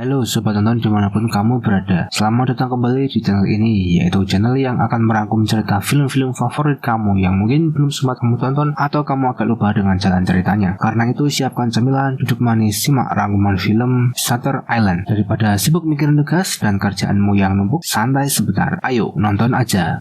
Halo sobat tonton dimanapun kamu berada. Selamat datang kembali di channel ini, yaitu channel yang akan merangkum cerita film-film favorit kamu yang mungkin belum sempat kamu tonton atau kamu agak lupa dengan jalan ceritanya. Karena itu siapkan cemilan, duduk manis, simak rangkuman film Shutter Island. Daripada sibuk mikirin tugas dan kerjaanmu yang numpuk, santai sebentar. Ayo nonton aja.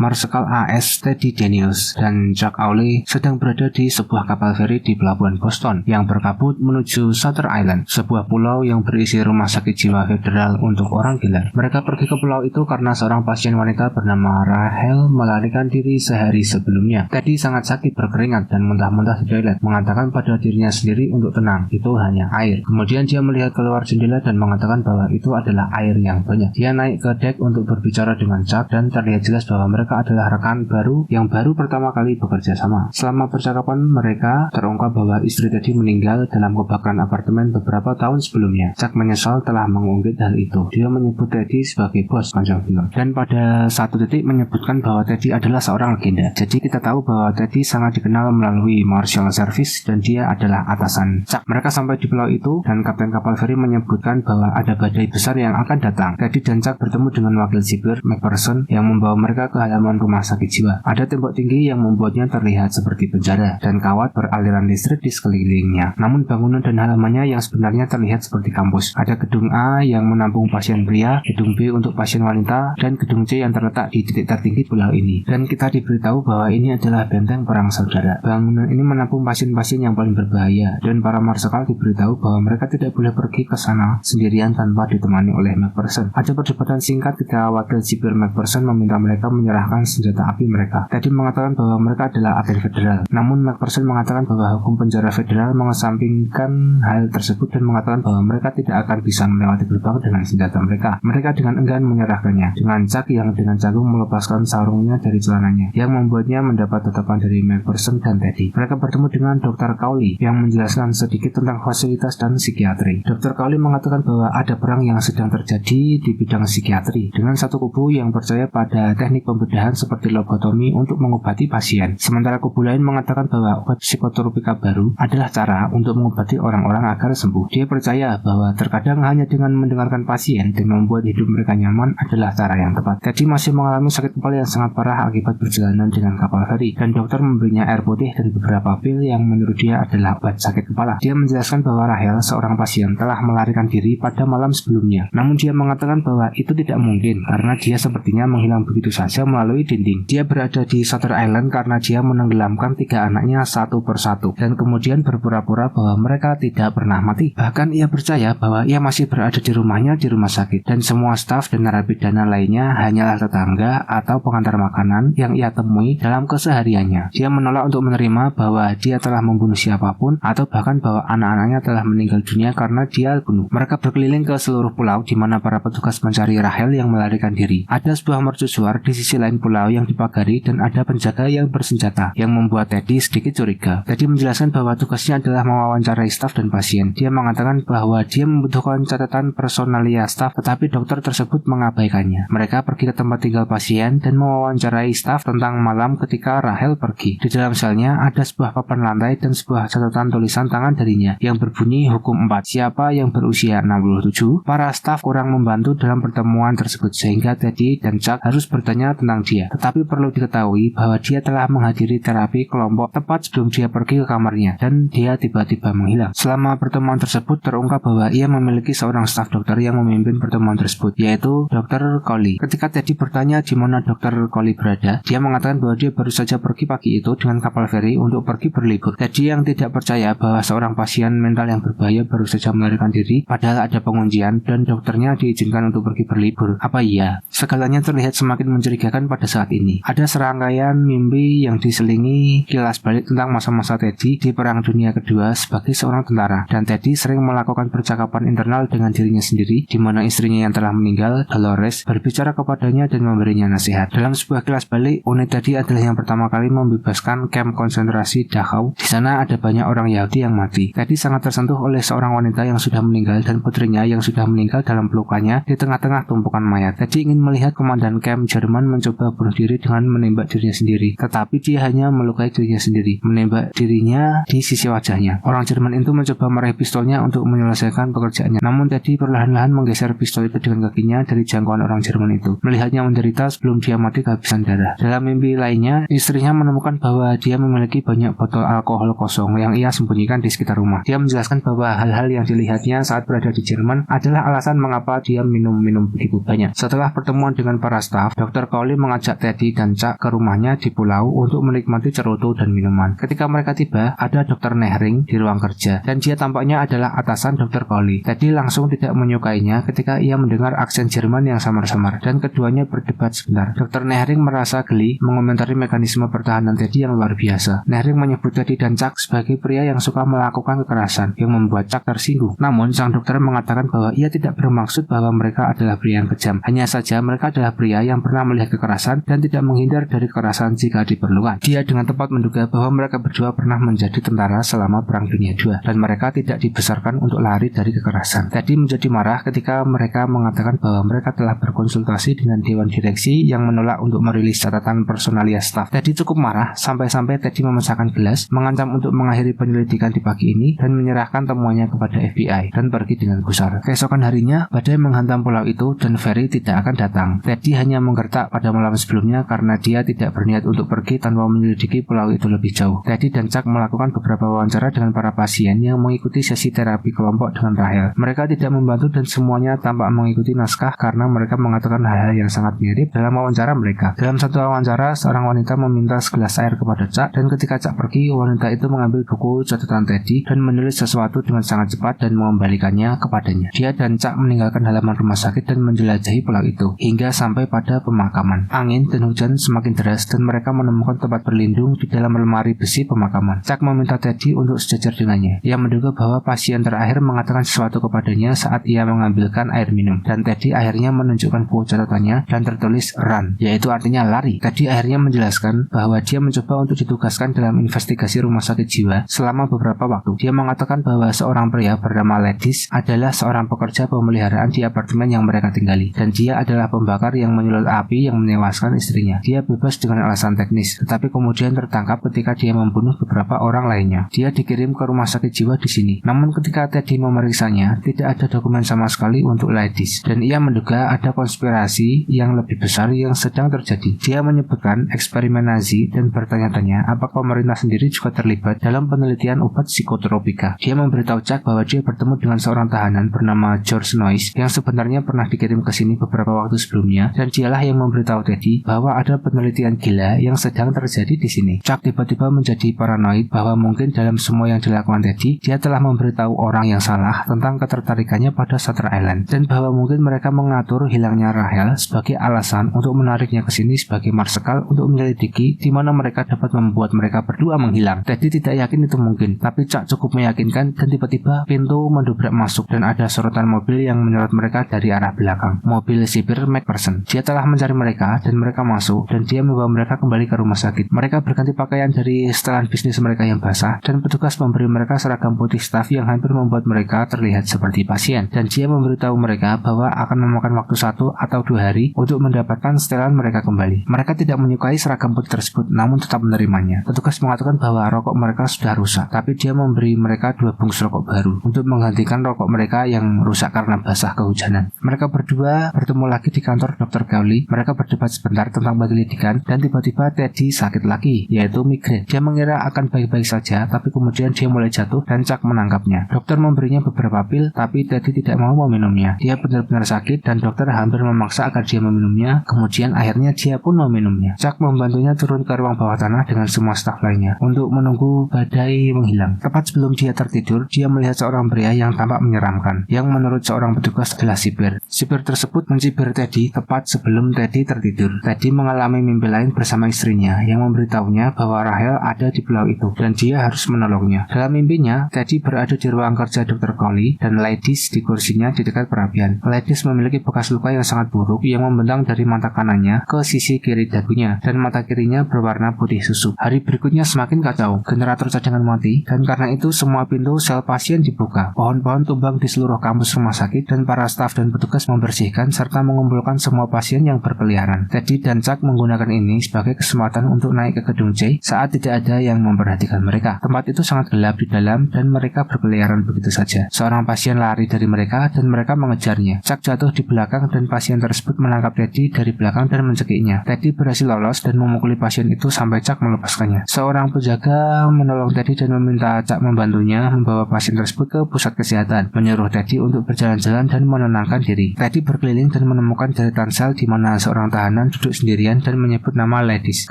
Marsekal AS Teddy Daniels dan Jack Awley sedang berada di sebuah kapal feri di pelabuhan Boston yang berkabut menuju Shutter Island, sebuah pulau yang berisi rumah sakit jiwa federal untuk orang gila. Mereka pergi ke pulau itu karena seorang pasien wanita bernama Rachel melarikan diri sehari sebelumnya. Teddy sangat sakit, berkeringat dan muntah-muntah di toilet, mengatakan pada dirinya sendiri untuk tenang, itu hanya air. Kemudian dia melihat keluar jendela dan mengatakan bahwa itu adalah air yang banyak. Dia naik ke dek untuk berbicara dengan Jack dan terlihat jelas bahwa mereka adalah rekan baru yang baru pertama kali bekerja sama. Selama percakapan mereka, terungkap bahwa istri Teddy meninggal dalam kebakaran apartemen beberapa tahun sebelumnya. Jack menyesal telah mengungkit hal itu. Dia menyebut Teddy sebagai bos panjang film, dan pada satu titik menyebutkan bahwa Teddy adalah seorang legenda. Jadi kita tahu bahwa Teddy sangat dikenal melalui marshal service dan dia adalah atasan Jack. Mereka sampai di pulau itu dan kapten kapal feri menyebutkan bahwa ada badai besar yang akan datang. Teddy dan Jack bertemu dengan wakil sipir McPherson yang membawa mereka ke halaman rumah sakit jiwa. Ada tembok tinggi yang membuatnya terlihat seperti penjara dan kawat beraliran listrik di sekelilingnya. Namun bangunan dan halamannya yang sebenarnya terlihat seperti kampus. Ada gedung A yang menampung pasien pria, gedung B untuk pasien wanita, dan gedung C yang terletak di titik tertinggi pulau ini. Dan kita diberitahu bahwa ini adalah benteng perang saudara. Bangunan ini menampung pasien-pasien yang paling berbahaya, dan para marsekal diberitahu bahwa mereka tidak boleh pergi ke sana sendirian tanpa ditemani oleh McPherson. Ada perdebatan singkat ketika wakil sipir McPherson meminta mereka menyerahkan senjata api mereka. Teddy mengatakan bahwa mereka adalah agen federal. Namun McPherson mengatakan bahwa hukum penjara federal mengesampingkan hal tersebut dan mengatakan bahwa mereka tidak akan bisa melewati gerbang dengan senjata mereka. Mereka dengan enggan menyerahkannya. Dengan Jack yang dengan jagung melepaskan sarungnya dari celananya, yang membuatnya mendapat tatapan dari McPherson dan Teddy. Mereka bertemu dengan Dr. Cowley yang menjelaskan sedikit tentang fasilitas dan psikiatri. Dr. Cowley mengatakan bahwa ada perang yang sedang terjadi di bidang psikiatri dengan satu kubu yang percaya pada teknik pembedahan seperti lobotomi untuk mengobati pasien. Sementara kubu lain mengatakan bahwa obat psikotropika baru adalah cara untuk mengobati orang-orang agar sembuh. Dia percaya bahwa terkadang hanya dengan mendengarkan pasien dan membuat hidup mereka nyaman adalah cara yang tepat. Teddy masih mengalami sakit kepala yang sangat parah akibat perjalanan dengan kapal feri, dan dokter memberinya air putih dan beberapa pil yang menurut dia adalah obat sakit kepala. Dia menjelaskan bahwa Rachel, seorang pasien, telah melarikan diri pada malam sebelumnya. Namun dia mengatakan bahwa itu tidak mungkin karena dia sepertinya menghilang begitu saja melalui dinding. Dia berada di Shutter Island karena dia menenggelamkan 3 anaknya satu persatu dan kemudian berpura-pura bahwa mereka tidak pernah mati. Bahkan ia percaya bahwa ia masih berada di rumahnya di rumah sakit, dan semua staf dan narapidana lainnya hanyalah tetangga atau pengantar makanan yang ia temui dalam kesehariannya. Dia menolak untuk menerima bahwa dia telah membunuh siapapun atau bahkan bahwa anak-anaknya telah meninggal dunia karena dia bunuh. Mereka berkeliling ke seluruh pulau di mana para petugas mencari Rachel yang melarikan diri. Ada sebuah mercusuar di sisi lain pulau yang dipagari dan ada penjaga yang bersenjata yang membuat Teddy sedikit curiga. Teddy menjelaskan bahwa tugasnya adalah mewawancarai staf dan pasien. Dia mengatakan bahwa dia membutuhkan catatan personalia staf, tetapi dokter tersebut mengabaikannya. Mereka pergi ke tempat tinggal pasien dan mewawancarai staf tentang malam ketika Rachel pergi. Di dalam selnya ada sebuah papan lantai dan sebuah catatan tulisan tangan darinya yang berbunyi hukum 4. Siapa yang berusia 67? Para staf kurang membantu dalam pertemuan tersebut sehingga Teddy dan Jack harus bertanya tentang dia. Tetapi perlu diketahui bahwa dia telah menghadiri terapi kelompok tepat sebelum dia pergi ke kamarnya dan dia tiba-tiba menghilang. Selama pertemuan tersebut terungkap bahwa ia memiliki seorang staf dokter yang memimpin pertemuan tersebut, yaitu Dr. Cowley. Ketika Teddy bertanya di mana Dr. Cowley berada, dia mengatakan bahwa dia baru saja pergi pagi itu dengan kapal feri untuk pergi berlibur. Teddy yang tidak percaya bahwa seorang pasien mental yang berbahaya baru saja melarikan diri padahal ada penguncian dan dokternya diizinkan untuk pergi berlibur. Apa iya? Segalanya terlihat semakin mencurigakan pada saat ini. Ada serangkaian mimpi yang diselingi kilas balik tentang masa-masa Teddy di Perang Dunia Kedua sebagai seorang tentara, dan Teddy sering melakukan percakapan internal dengan dirinya sendiri di mana istrinya yang telah meninggal, Dolores, berbicara kepadanya dan memberinya nasihat. Dalam sebuah kilas balik, unit Teddy adalah yang pertama kali membebaskan kamp konsentrasi Dachau. Di sana ada banyak orang Yahudi yang mati. Teddy sangat tersentuh oleh seorang wanita yang sudah meninggal dan putrinya yang sudah meninggal dalam pelukannya di tengah-tengah tumpukan mayat. Teddy ingin melihat komandan kamp Jerman mencoba mencoba bunuh diri dengan menembak dirinya sendiri, tetapi dia hanya melukai dirinya sendiri, menembak dirinya di sisi wajahnya. Orang Jerman itu mencoba meraih pistolnya untuk menyelesaikan pekerjaannya, namun Teddy perlahan-lahan menggeser pistol itu dengan kakinya dari jangkauan orang Jerman itu. Melihatnya menderita sebelum dia mati kehabisan darah. Dalam mimpi lainnya, istrinya menemukan bahwa dia memiliki banyak botol alkohol kosong yang ia sembunyikan di sekitar rumah. Dia menjelaskan bahwa hal-hal yang dilihatnya saat berada di Jerman adalah alasan mengapa dia minum begitu banyak. Setelah pertemuan dengan para staf, Dr. Cowley mengajak Teddy dan Chuck ke rumahnya di pulau untuk menikmati cerutu dan minuman. Ketika mereka tiba, ada Dr. Nehring di ruang kerja, dan dia tampaknya adalah atasan Dr. Cowley. Teddy langsung tidak menyukainya ketika ia mendengar aksen Jerman yang samar-samar, dan keduanya berdebat sebentar. Dr. Nehring merasa geli mengomentari mekanisme pertahanan Teddy yang luar biasa. Nehring menyebut Teddy dan Chuck sebagai pria yang suka melakukan kekerasan, yang membuat Chuck tersinggung. Namun, sang dokter mengatakan bahwa ia tidak bermaksud bahwa mereka adalah pria yang kejam. Hanya saja mereka adalah pria yang pernah melihat kekerasan dan tidak menghindar dari kekerasan jika diperlukan. Dia dengan tepat menduga bahwa mereka berdua pernah menjadi tentara selama Perang Dunia II, dan mereka tidak dibesarkan untuk lari dari kekerasan. Teddy menjadi marah ketika mereka mengatakan bahwa mereka telah berkonsultasi dengan Dewan Direksi yang menolak untuk merilis catatan personalia staf. Teddy cukup marah sampai-sampai Teddy memecahkan gelas, mengancam untuk mengakhiri penyelidikan di pagi ini dan menyerahkan temuannya kepada FBI dan pergi dengan gusar. Keesokan harinya, badai menghantam pulau itu dan Ferry tidak akan datang. Teddy hanya menggertak pada malam sebelumnya karena dia tidak berniat untuk pergi tanpa menyelidiki pulau itu lebih jauh. Teddy dan Chuck melakukan beberapa wawancara dengan para pasien yang mengikuti sesi terapi kelompok dengan Rahel. Mereka tidak membantu dan semuanya tampak mengikuti naskah karena mereka mengatakan hal-hal yang sangat mirip dalam wawancara mereka. Dalam satu wawancara, seorang wanita meminta segelas air kepada Chuck, dan ketika Chuck pergi, wanita itu mengambil buku catatan Teddy dan menulis sesuatu dengan sangat cepat dan mengembalikannya kepadanya. Dia dan Chuck meninggalkan halaman rumah sakit dan menjelajahi pulau itu hingga sampai pada pemakaman. Angin dan hujan semakin deras dan mereka menemukan tempat berlindung di dalam lemari besi pemakaman. Chuck meminta Teddy untuk sejajar dengannya. Ia menduga bahwa pasien terakhir mengatakan sesuatu kepadanya saat ia mengambilkan air minum, dan Teddy akhirnya menunjukkan buku catatannya dan tertulis run, yaitu artinya lari. Teddy akhirnya menjelaskan bahwa dia mencoba untuk ditugaskan dalam investigasi rumah sakit jiwa selama beberapa waktu. Dia mengatakan bahwa seorang pria bernama Ledis adalah seorang pekerja pemeliharaan di apartemen yang mereka tinggali, dan dia adalah pembakar yang menyulut api yang menewaskan istrinya. Dia bebas dengan alasan teknis, tetapi kemudian tertangkap ketika dia membunuh beberapa orang lainnya. Dia dikirim ke rumah sakit jiwa di sini. Namun ketika Teddy memeriksanya, tidak ada dokumen sama sekali untuk Ledis, dan ia menduga ada konspirasi yang lebih besar yang sedang terjadi. Dia menyebutkan eksperimen Nazi dan bertanya-tanya apakah pemerintah sendiri juga terlibat dalam penelitian obat psikotropika. Dia memberitahu Chuck bahwa dia bertemu dengan seorang tahanan bernama George Noyce yang sebenarnya pernah dikirim ke sini beberapa waktu sebelumnya, dan dialah yang memberitahu Teddy bahwa ada penelitian gila yang sedang terjadi di sini. Chuck tiba-tiba menjadi paranoid bahwa mungkin dalam semua yang dilakukan Teddy, dia telah memberitahu orang yang salah tentang ketertarikannya pada Shutter Island, dan bahwa mungkin mereka mengatur hilangnya Rahel sebagai alasan untuk menariknya ke sini sebagai marsekal untuk menyelidiki di mana mereka dapat membuat mereka berdua menghilang. Teddy tidak yakin itu mungkin, tapi Chuck cukup meyakinkan, dan tiba-tiba pintu mendobrak masuk dan ada sorotan mobil yang menyerot mereka dari arah belakang. Mobil sipir McPherson. Dia telah mencari mereka dan mereka masuk, dan dia membawa mereka kembali ke rumah sakit. Mereka berganti pakaian dari setelan bisnis mereka yang basah, dan petugas memberi mereka seragam putih staf yang hampir membuat mereka terlihat seperti pasien, dan dia memberitahu mereka bahwa akan memakan waktu 1 atau 2 hari untuk mendapatkan setelan mereka kembali. Mereka tidak menyukai seragam putih tersebut, namun tetap menerimanya. Petugas mengatakan bahwa rokok mereka sudah rusak, tapi dia memberi mereka 2 bungkus rokok baru untuk menggantikan rokok mereka yang rusak karena basah kehujanan. Mereka berdua bertemu lagi di kantor Dr. Cowley. Mereka berdebat sebentar tentang penyelidikan, dan tiba-tiba Teddy sakit lagi, yaitu migrain. Dia mengira akan baik-baik saja, tapi kemudian dia mulai jatuh dan Chuck menangkapnya. Dokter memberinya beberapa pil, tapi Teddy tidak mau meminumnya. Dia benar-benar sakit dan dokter hampir memaksa agar dia meminumnya. Kemudian akhirnya dia pun meminumnya. Chuck membantunya turun ke ruang bawah tanah dengan semua staf lainnya untuk menunggu badai menghilang. Tepat sebelum dia tertidur, dia melihat seorang pria yang tampak menyeramkan, yang menurut seorang petugas adalah sipir. Sipir tersebut mencibir Teddy tepat sebelum Teddy tertidur. Teddy mengalami mimpi lain bersama istrinya yang memberitahunya bahwa Rahel ada di pulau itu dan dia harus menolongnya. Dalam mimpinya, Teddy berada di ruang kerja Dr. Cowley dan Ledis di kursinya di dekat perapian. Ledis memiliki bekas luka yang sangat buruk yang membentang dari mata kanannya ke sisi kiri dagunya, dan mata kirinya berwarna putih susu. Hari berikutnya semakin kacau. Generator cadangan mati, dan karena itu semua pintu sel pasien dibuka. Pohon-pohon tumbang di seluruh kampus rumah sakit, dan para staf dan petugas membersihkan serta mengumpulkan semua pasien yang berkeliaran. Teddy dan Chuck menggunakan ini sebagai kesempatan untuk naik ke gedung C saat tidak ada yang memperhatikan mereka. Tempat itu sangat gelap di dalam dan mereka berkeliaran begitu saja. Seorang pasien lari dari mereka dan mereka mengejarnya. Chuck jatuh di belakang dan pasien tersebut menangkap Teddy dari belakang dan mencekiknya. Teddy berhasil lolos dan memukuli pasien itu sampai Chuck melepaskannya. Seorang penjaga menolong Teddy dan meminta Chuck membantunya membawa pasien tersebut ke pusat kesehatan, menyuruh Teddy untuk berjalan-jalan dan menenangkan diri. Teddy berkeliling dan menemukan deretan sel di mana seorang tahanan duduk sendirian dan menyebut nama Ledis.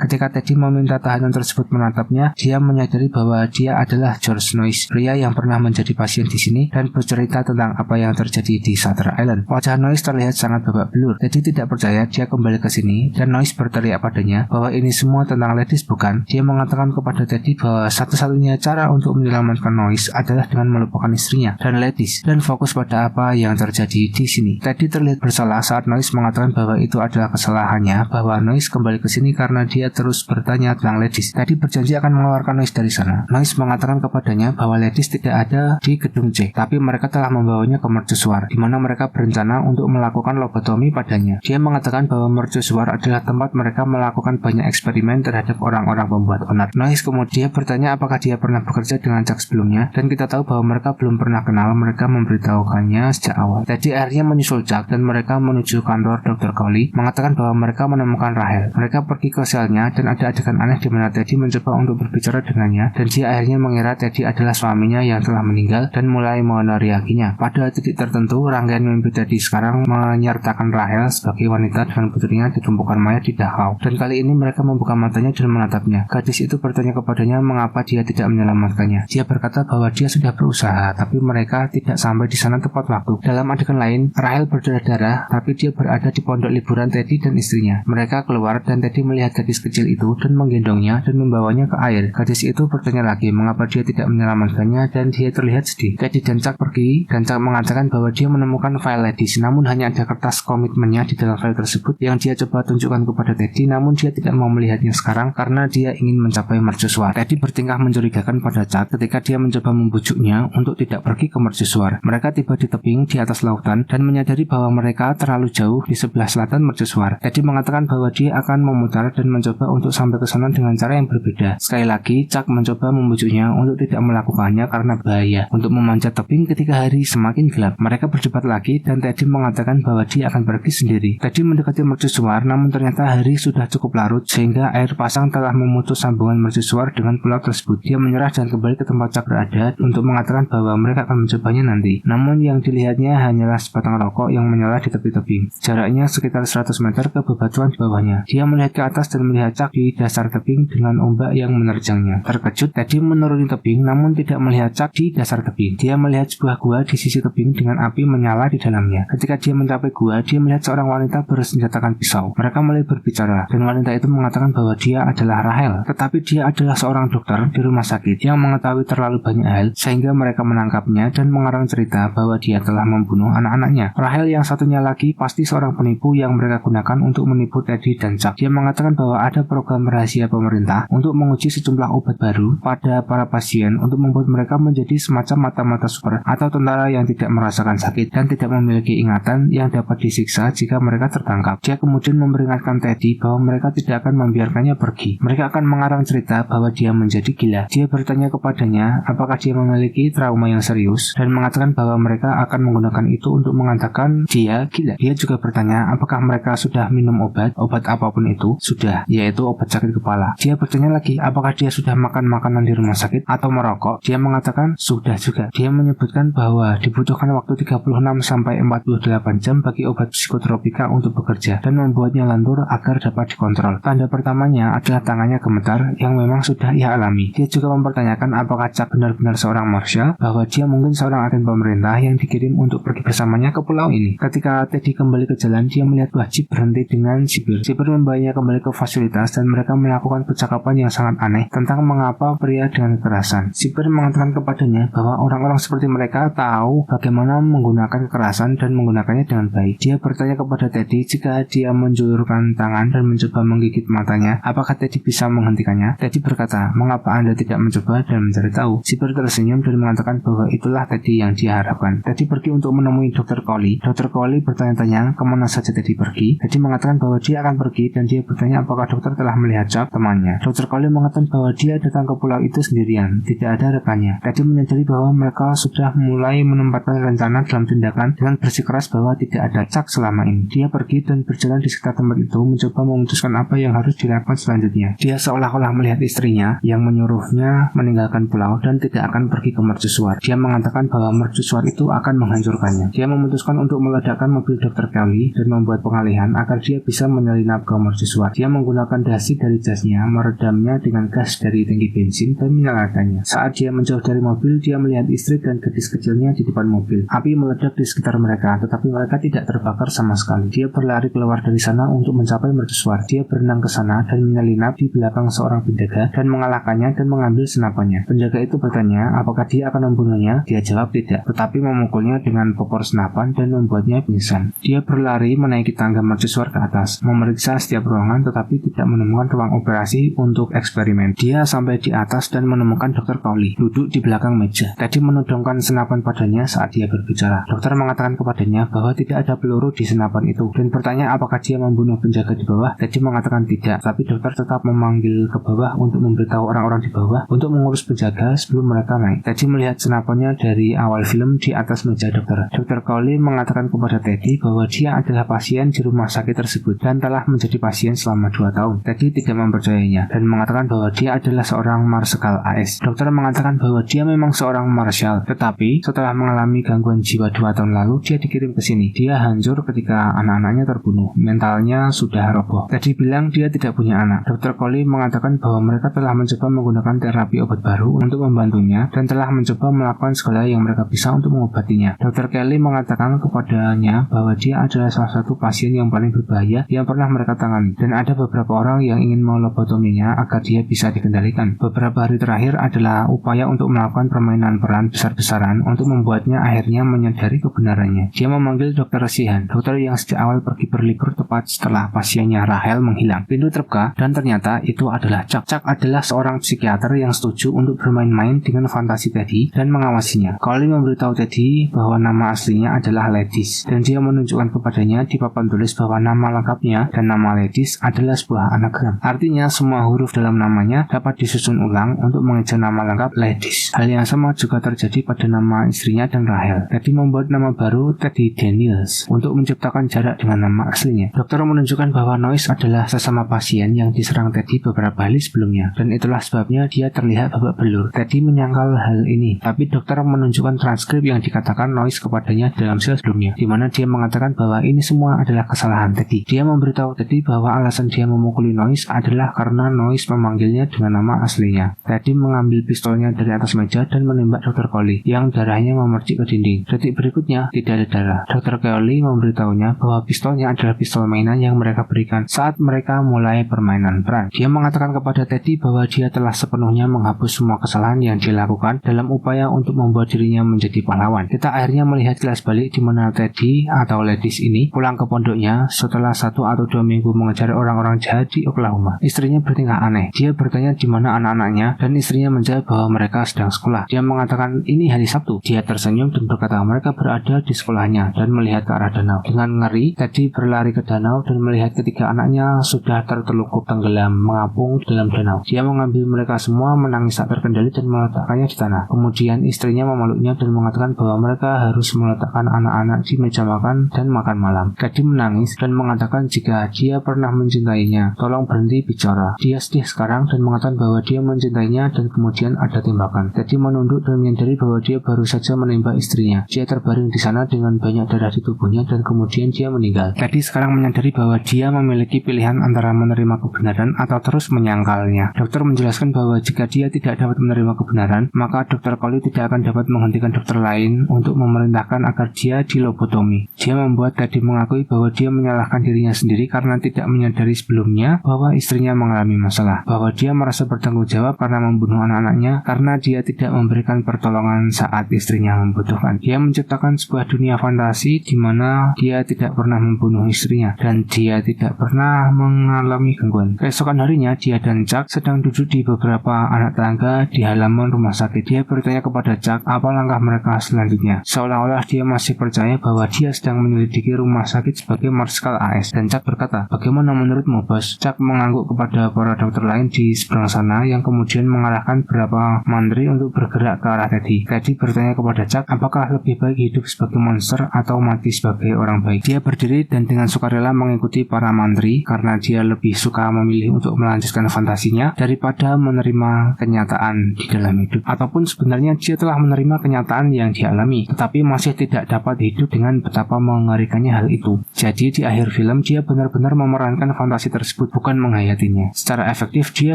Ketika Teddy meminta tahanan tersebut menatapnya, dia menyadari bahwa dia adalah George Noyes, pria yang pernah menjadi pasien di sini dan bercerita tentang apa yang terjadi di Shutter Island. Wajah Noyes terlihat sangat babak belur. Teddy tidak percaya. Dia kembali ke sini dan Noyes berteriak padanya bahwa ini semua tentang Ledis, bukan? Dia mengatakan kepada Teddy bahwa satu-satunya cara untuk menyelamatkan Noyes adalah dengan melupakan istrinya dan Ledis dan fokus pada apa yang terjadi di sini. Teddy terlihat bersalah saat Noyes mengatakan bahwa itu adalah kesalahannya, bahwa Noyes kembali ke sini karena dia terus bertanya tentang Ledis. Teddy berjanji akan mengeluarkan Noyes dari sana. Noyes mengatakan kepadanya bahwa Ledis tidak ada di gedung C, tapi mereka telah membawanya ke mercusuar, di mana mereka berencana untuk melakukan lobotomi padanya. Dia mengatakan bahwa mercusuar adalah tempat mereka melakukan banyak eksperimen terhadap orang-orang pembuat onar. Noyes kemudian bertanya apakah dia pernah bekerja dengan Chuck sebelumnya, dan kita tahu bahwa mereka belum pernah kenal. Mereka memberitahukannya sejak awal. Teddy akhirnya menyusul Chuck dan mereka menuju kantor Dr. Cowley, mengatakan bahwa mereka menemukan Rahel. Mereka pergi ke selnya dan ada adegan aneh di mana Teddy mencoba untuk berbicara dengannya dan dia akhirnya mengira Teddy adalah suaminya yang telah meninggal dan mulai meneriakinya. Pada titik tertentu, rangkaian mimpi Teddy sekarang menyertakan Rahel sebagai wanita dengan putrinya di tumpukan mayat di Dachau. Dan kali ini mereka membuka matanya dan menatapnya. Gadis itu bertanya kepadanya mengapa dia tidak menyelamatkannya. Dia berkata bahwa dia sudah berusaha, tapi mereka tidak sampai di sana tepat waktu. Dalam adegan lain, Rahel berdarah-darah, tapi dia berada di pondok liburan Teddy dan istrinya. Mereka keluar dan Teddy melihat gadis kecil itu dan menggendongnya dan membawanya ke air. Gadis itu bertanya lagi mengapa dia tidak menyelamatkannya dan dia terlihat sedih. Teddy dan Chuck pergi dan Chuck mengatakan bahwa dia menemukan file Ledis, namun hanya ada kertas komitmennya di dalam file tersebut yang dia coba tunjukkan kepada Teddy, namun dia tidak mau melihatnya sekarang karena dia ingin mencapai mercusuar. Teddy bertingkah mencurigakan pada Chuck ketika dia mencoba membujuknya untuk tidak pergi ke mercusuar. Mereka tiba di tebing di atas lautan dan menyadari bahwa mereka terlalu jauh di sebelah selatan mercusuar. Teddy mengatakan bahwa dia akan memutar dan mencoba untuk sampai ke sana dengan cara yang berbeda. Sekali lagi, Chuck mencoba membujuknya untuk tidak melakukannya karena bahaya untuk memanjat tebing ketika hari semakin gelap. Mereka berdebat lagi dan Teddy mengatakan bahwa dia akan pergi sendiri. Teddy mendekati mercusuar, namun ternyata hari sudah cukup larut sehingga air pasang telah memutus sambungan mercusuar dengan pulau tersebut. Dia menyerah dan kembali ke tempat Chuck berada untuk mengatakan bahwa mereka akan mencobanya nanti. Namun yang dilihatnya hanyalah sebatang rokok yang menyala di tepi tebing. Jaraknya sekitar 100 meter ke bebatuan di bawahnya. Dia melihat ke atas dan melihat Chuck di dasar tebing dengan ombak yang menerjangnya. Terkejut, Teddy menuruni tebing namun tidak melihat Chuck di dasar tebing. Dia melihat sebuah gua di sisi tebing dengan api menyala di dalamnya. Ketika dia mencapai gua, dia melihat seorang wanita bersenjatakan pisau. Mereka mulai berbicara dan wanita itu mengatakan bahwa dia adalah Rahel, tetapi dia adalah seorang dokter di rumah sakit yang mengetahui terlalu banyak hal sehingga mereka menangkapnya dan mengarang cerita bahwa dia telah membunuh anak-anaknya. Rahel yang satunya lagi pasti seorang penipu yang mereka gunakan untuk menipu Teddy dan Chuck. Dia mengatakan bahwa ada program rahasia pemerintah untuk menguji sejumlah obat baru pada para pasien untuk membuat mereka menjadi semacam mata-mata super atau tentara yang tidak merasakan sakit dan tidak memiliki ingatan yang dapat disiksa jika mereka tertangkap. Dia kemudian memperingatkan Teddy bahwa mereka tidak akan membiarkannya pergi. Mereka akan mengarang cerita bahwa dia menjadi gila. Dia bertanya kepadanya apakah dia memiliki trauma yang serius dan mengatakan bahwa mereka akan menggunakan itu untuk mengatakan dia gila. Dia juga bertanya apakah mereka sudah minum obat apapun itu. Sudah, yaitu obat sakit kepala. Dia bertanya lagi apakah dia sudah makan makanan di rumah sakit atau merokok. Dia mengatakan sudah juga. Dia menyebutkan bahwa dibutuhkan waktu 36 sampai 48 jam bagi obat psikotropika untuk bekerja dan membuatnya lentur agar dapat dikontrol. Tanda pertamanya adalah tangannya gemetar yang memang sudah ia alami. Dia juga mempertanyakan apakah Chuck benar-benar seorang marshal, bahwa dia mungkin seorang agen pemerintah yang dikirim untuk pergi bersamanya ke pulau ini. Ketika Teddy kembali ke jalan, dia melihat buah jeep berhenti dengan sipir. Sipir membawanya kembali ke fasilitas dan mereka melakukan percakapan yang sangat aneh tentang mengapa pria dengan kekerasan. Sipir mengatakan kepadanya bahwa orang-orang seperti mereka tahu bagaimana menggunakan kekerasan dan menggunakannya dengan baik. Dia bertanya kepada Teddy jika dia menjulurkan tangan dan mencoba menggigit matanya, apakah Teddy bisa menghentikannya? Teddy berkata, mengapa Anda tidak mencoba dan mencari tahu? Sipir tersenyum dan mengatakan bahwa itulah Teddy yang dia harapkan. Teddy pergi untuk menemui Dr. Cowley. Dr. Cowley bertanya-tanya kemana saja Teddy pergi. Teddy mengatakan mengatakan bahwa dia akan pergi dan dia bertanya apakah dokter telah melihat Chuck, temannya. Dr. Cole mengatakan bahwa dia datang ke pulau itu sendirian, tidak ada rekannya. Teddy menyadari bahwa mereka sudah mulai menempatkan rencana dalam tindakan dengan bersikeras bahwa tidak ada Chuck selama ini. Dia pergi dan berjalan di sekitar tempat itu mencoba memutuskan apa yang harus dilakukan selanjutnya. Dia seolah-olah melihat istrinya yang menyuruhnya meninggalkan pulau dan tidak akan pergi ke mercusuar. Dia mengatakan bahwa mercusuar itu akan menghancurkannya. Dia memutuskan untuk meledakkan mobil Dr. Kelly dan membuat pengalihan agar dia bisa menyelinap ke mercusuar. Dia menggunakan dasi dari jasnya, meredamnya dengan gas dari tangki bensin dan menyalakannya. Saat dia menjauh dari mobil, dia melihat istri dan gadis kecilnya di depan mobil. Api meledak di sekitar mereka, tetapi mereka tidak terbakar sama sekali. Dia berlari keluar dari sana untuk mencapai mercusuar. Dia berenang ke sana dan menyelinap di belakang seorang penjaga dan mengalahkannya dan mengambil senapannya. Penjaga itu bertanya apakah dia akan membunuhnya. Dia jawab tidak, tetapi memukulnya dengan popor senapan dan membuatnya pingsan. Dia berlari menaiki tangga mercusuar ke atas, memeriksa setiap ruangan tetapi tidak menemukan ruang operasi untuk eksperimen. Dia sampai di atas dan menemukan Dr. Cowley duduk di belakang meja. Teddy menodongkan senapan padanya saat dia berbicara. Dokter mengatakan kepadanya bahwa tidak ada peluru di senapan itu dan bertanya apakah dia membunuh penjaga di bawah. Teddy mengatakan tidak, tapi dokter tetap memanggil ke bawah untuk memberitahu orang-orang di bawah untuk mengurus penjaga sebelum mereka naik. Teddy melihat senapannya dari awal film di atas meja dokter. Dr. Cowley mengatakan kepada Teddy bahwa dia adalah pasien di rumah sakit tersebut dan telah menjadi pasien selama 2 tahun. Teddy tidak mempercayainya dan mengatakan bahwa dia adalah seorang marskal AS. Dokter mengatakan bahwa dia memang seorang marshal, tetapi setelah mengalami gangguan jiwa 2 tahun lalu, dia dikirim ke sini. Dia hancur ketika anak-anaknya terbunuh. Mentalnya sudah roboh. Teddy bilang dia tidak punya anak. Dr. Cowley mengatakan bahwa mereka telah mencoba menggunakan terapi obat baru untuk membantunya dan telah mencoba melakukan segala yang mereka bisa untuk mengobatinya. Dr. Kelly mengatakan kepadanya bahwa dia adalah salah satu pasien yang paling berbahaya yang pernah mereka tangani dan ada beberapa orang yang ingin melobotominya agar dia bisa dikendalikan. Beberapa hari terakhir adalah upaya untuk melakukan permainan peran besar-besaran untuk membuatnya akhirnya menyadari kebenarannya. Dia memanggil Dr. Sheehan, dokter yang sejak awal pergi berlibur tepat setelah pasiennya Rahel menghilang. Pintu terbuka dan ternyata itu adalah Chuck. Chuck adalah seorang psikiater yang setuju untuk bermain-main dengan fantasi Teddy dan mengawasinya. Cowley memberitahu Teddy bahwa nama aslinya adalah Ledis dan dia menunjukkan kepadanya di papan tulis bahwa nama lengkapnya dan nama Ledis adalah sebuah anagram. Artinya semua huruf dalam namanya dapat disusun ulang untuk mengejar nama lengkap Ledis. Hal yang sama juga terjadi pada nama istrinya dan Rahel. Teddy membuat nama baru Teddy Daniels untuk menciptakan jarak dengan nama aslinya. Dokter menunjukkan bahwa Noise adalah sesama pasien yang diserang Teddy beberapa hari sebelumnya dan itulah sebabnya dia terlihat babak belur. Teddy menyangkal hal ini, tapi dokter menunjukkan transkrip yang dikatakan Noise kepadanya dalam sel sebelumnya, di mana dia mengatakan bahwa ini semua adalah kesalahan Teddy. Dia memberitahu Teddy bahwa alasan dia memukuli Noise adalah karena Noise memanggilnya dengan nama aslinya. Teddy mengambil pistolnya dari atas meja dan menembak Dr. Cowley yang darahnya memercik ke dinding. Detik berikutnya tidak ada darah. Dr. Cowley memberitahunya bahwa pistolnya adalah pistol mainan yang mereka berikan saat mereka mulai permainan peran. Dia mengatakan kepada Teddy bahwa dia telah sepenuhnya menghapus semua kesalahan yang dilakukan dalam upaya untuk membuat dirinya menjadi pahlawan. Kita akhirnya melihat kilas balik di mana Teddy atau Ledis ini pulang ke pondoknya setelah 1 atau 2 minggu mengejar orang-orang jahat di Oklahoma. Istrinya bertingkah aneh. Dia bertanya di mana anak-anaknya dan istrinya menjawab bahwa mereka sedang sekolah. Dia mengatakan ini hari Sabtu. Dia tersenyum dan berkata mereka berada di sekolahnya dan melihat ke arah danau. Dengan ngeri, Teddy berlari ke danau dan melihat ketiga anaknya sudah tertelungkup tenggelam mengapung dalam danau. Dia mengambil mereka semua, menangis tak terkendali dan meletakkannya di tanah. Kemudian istrinya memeluknya dan mengatakan bahwa mereka harus meletakkan anak-anak di meja makan dan makan malam. Teddy menangis dan mengatakan jika dia pernah mencintainya, tolong berhenti bicara. Dia sedih sekarang dan mengatakan bahwa dia mencintainya dan kemudian ada tembakan. Teddy menunduk dan menyadari bahwa dia baru saja menembak istrinya. Dia terbaring di sana dengan banyak darah di tubuhnya dan kemudian dia meninggal. Teddy sekarang menyadari bahwa dia memiliki pilihan antara menerima kebenaran atau terus menyangkalnya. Dokter menjelaskan bahwa jika dia tidak dapat menerima kebenaran, maka Dr. Cowley tidak akan dapat menghentikan dokter lain untuk memerintahkan agar dia dilobotomi. Dia membuat Teddy mengakui bahwa dia menyalahkan dirinya sendiri karena tidak menyadari sebelumnya bahwa istrinya mengalami masalah, bahwa dia merasa bertanggung jawab karena membunuh anak-anaknya karena dia tidak memberikan pertolongan saat istrinya membutuhkan. Dia menciptakan sebuah dunia fantasi di mana dia tidak pernah membunuh istrinya dan dia tidak pernah mengalami gangguan. Keesokan harinya, dia dan Chuck sedang duduk di beberapa anak tangga di halaman rumah sakit. Dia bertanya kepada Chuck apa langkah mereka selanjutnya, seolah-olah dia masih percaya bahwa dia sedang menyelidiki rumah sakit sebagai marskal AS. Dan Chuck berkata, "Bagaimana menurutmu, bos?" Chuck mengangguk kepada para dokter lain di seberang sana yang kemudian mengarahkan beberapa mantri untuk bergerak ke arah Teddy. Teddy bertanya kepada Chuck, apakah lebih baik hidup sebagai monster atau mati sebagai orang baik. Dia berdiri dan dengan sukarela mengikuti para mantri karena dia lebih suka memilih untuk melanjutkan fantasinya daripada menerima kenyataan di dalam hidup. Ataupun sebenarnya dia telah menerima kenyataan yang dialami, tetapi masih tidak dapat hidup dengan betapa mengerikannya hal itu. Jadi di akhir film dia benar-benar memerankan fantasi tersebut, bukan menghayatinya. Secara efektif dia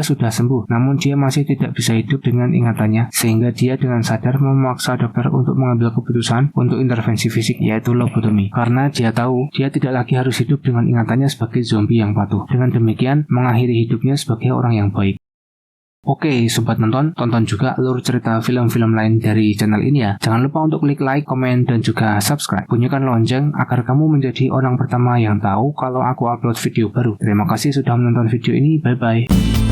sudah sembuh, namun dia masih tidak bisa hidup dengan ingatannya, sehingga dia dengan sadar memaksa dokter untuk mengambil keputusan untuk intervensi fisik, yaitu lobotomi. Karena dia tahu dia tidak lagi harus hidup dengan ingatannya sebagai zombie yang patuh. Dengan demikian mengakhiri hidupnya sebagai orang yang baik. Oke, sobat nonton, tonton juga alur cerita film-film lain dari channel ini ya. Jangan lupa untuk klik like, komen, dan juga subscribe. Bunyikan lonceng agar kamu menjadi orang pertama yang tahu kalau aku upload video baru. Terima kasih sudah menonton video ini, bye-bye.